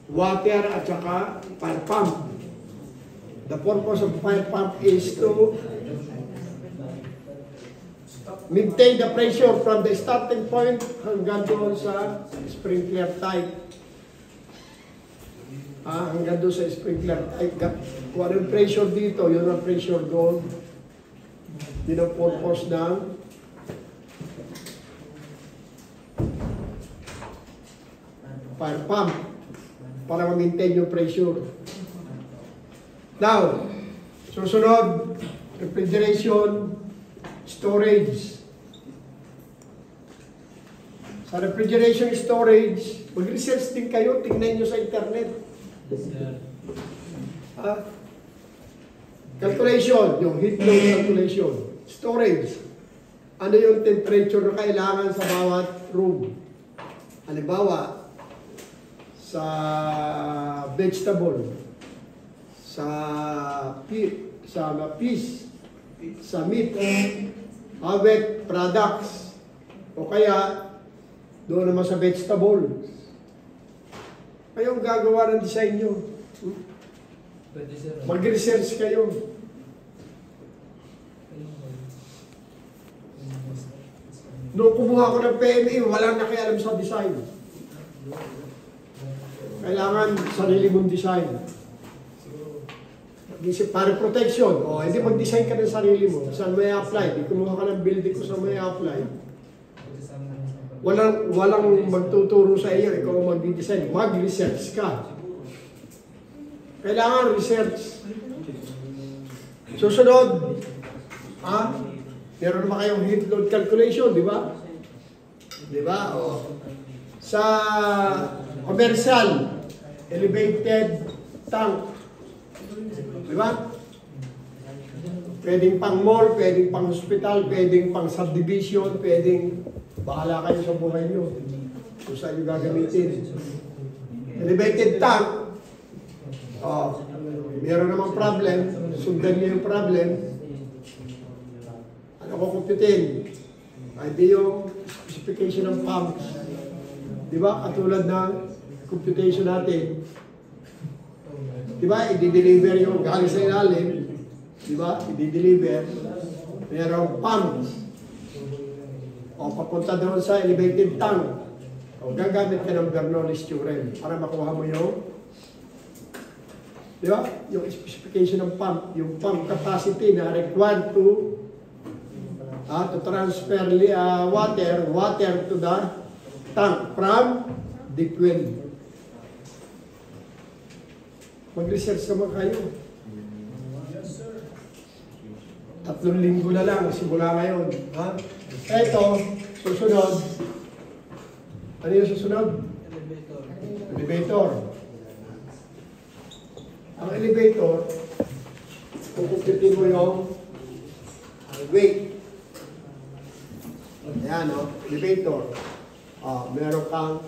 water at saka fire pump. The purpose of fire pump is to maintain the pressure from the starting point hanggang doon sa sprinkler type. Hanggang doon sa sprinkler type. Kung ano yung pressure dito, yun ang pressure doon. Yun ang purpose ng fire pump para ma-maintain yung pressure. Now, susunod, refrigeration, storage. Sa refrigeration storage, mag-research din kayo, tingnan nyo sa internet. Calculation, yung heat load calculation. Storage, ano yung temperature na kailangan sa bawat room. Halimbawa, sa vegetable, sa fish, sa meat, wet products, o kaya doon naman sa vegetable. Kayong gagawa ng design nyo. Mag-research kayo. Noong kumuha ko ng PME, walang nakialam sa design. Kailangan sarili mong design. Para protection. O, hindi mag-design ka ng sarili mo. Saan may apply? Di kumuha ka ng building ko saan may apply. Walang magtuturo sa iyo. Ikaw ang mag-design. Mag-research ka. Kailangan research. Susunod. Meron naman kayong heat load calculation, di ba? Di ba? O. Sa commercial, elevated tank. Di ba? Pwedeng pang mall, pwedeng pang hospital, pwedeng pang subdivision, pwedeng bahala kayo sa buhay nyo. Kung saan nyo gagamitin. Elevated tank, meron namang problem, sundan nyo yung problem, ano ko kumpitin? Hindi yung specification ng pumps. Di ba? Katulad ng computation natin. Diba, i-deliver yung galing sa ilalim, diba, i-deliver, mayroong pump, o papunta doon sa elevated tank, o gagamit ka ng Bernoulli's theorem para makuha mo yung, diba, yung specification ng pump, yung pump capacity na required to transfer water to the tank from the well. Mag-research naman kayo. 3 linggo na lang, simula ngayon. Eto, susunod. Ano yung susunod? Elevator. Ang elevator, kukupitin mo yung weight. Ayan, elevator. Meron kang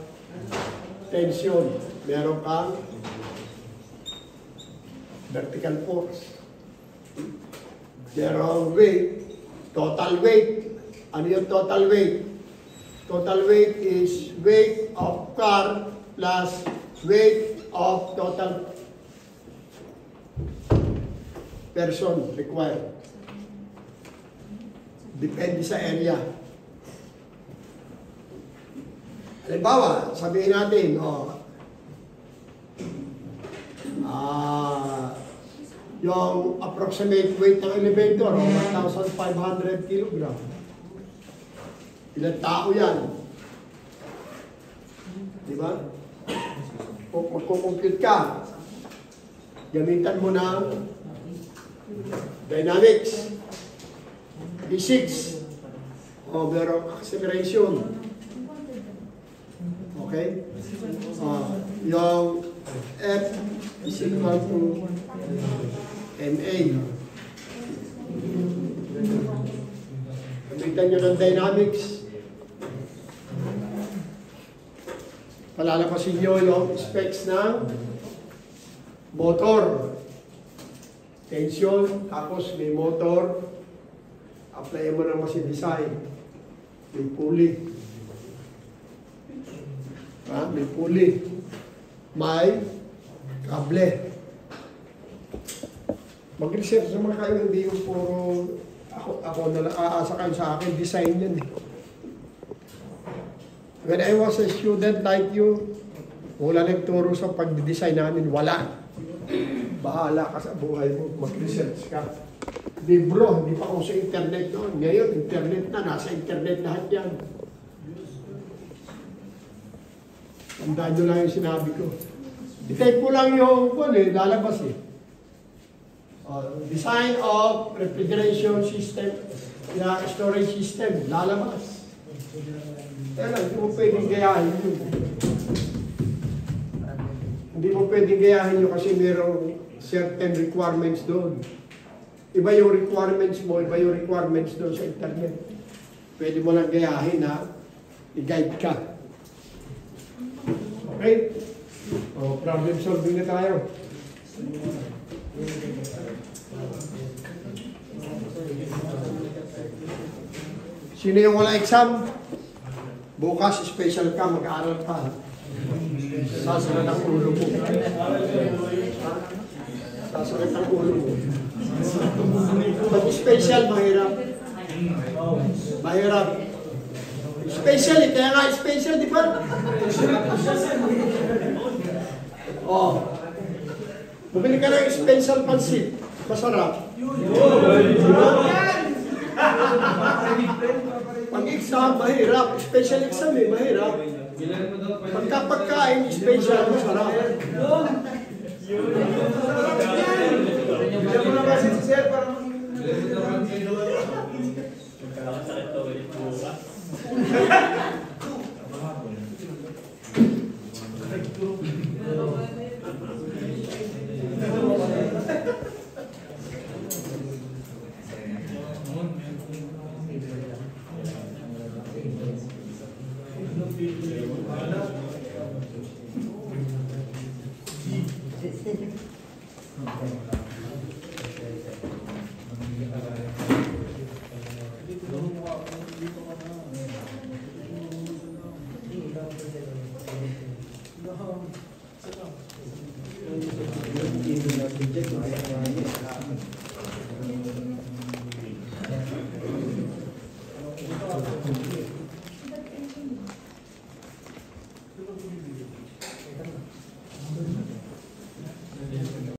tension. Meron kang vertical force. Merong weight, total weight. Ano yung total weight? Total weight is weight of car plus weight of total person required. Depende sa area. Halimbawa, sabihin natin, yung approximate weight ng elevator, 1,500 kg. Ilang tao yan? Diba? Kung magkukompute ka, gamitan mo ng dynamics, physics, o merong acceleration. Okay? Yung F is equal to MA. Gamitan nyo ng dynamics. Palalapasin nyo yung specs ng motor. Tension, tapos may motor. Apply mo ng machine design. May pulley. May pulley. may kable. Mag-research naman kayo, hindi yung puro ako na aasa kayo sa akin, design yan eh. When I was a student like you, wala nagturo sa pag-design namin, wala. Bahala ka sa buhay mo, mag-research ka. Libro, hindi pa ako sa internet noon. Ngayon, internet na, nasa internet lahat yan. Tandaan nyo lang yung sinabi ko. I-type mo lang yung lalabas eh. Design of refrigeration system, storage system, lalabas. Kaya lang, hindi mo pwedeng gayahin yun. Hindi mo pwedeng gayahin yun kasi mayroong certain requirements doon. Iba yung requirements mo, iba yung requirements doon sa internet. Pwede mo lang gayahin ha, i-guide ka. Okay? Problem solving na tayo. Sino yung wala exam? Bukas, special ka, mag-aaral ka. Sasalat ang ulo mo. Sasalat ang ulo mo. Pag special, mahirap. Mahirap. Special, kaya nga special, di ba? Oh. Bumili ka ng special pansit. Masarap. Pag-exam, mahirap. Special exam eh, mahirap. Pagkapagkain, special, masarap. Diyan mo na kasi si Sir, parang... Okay.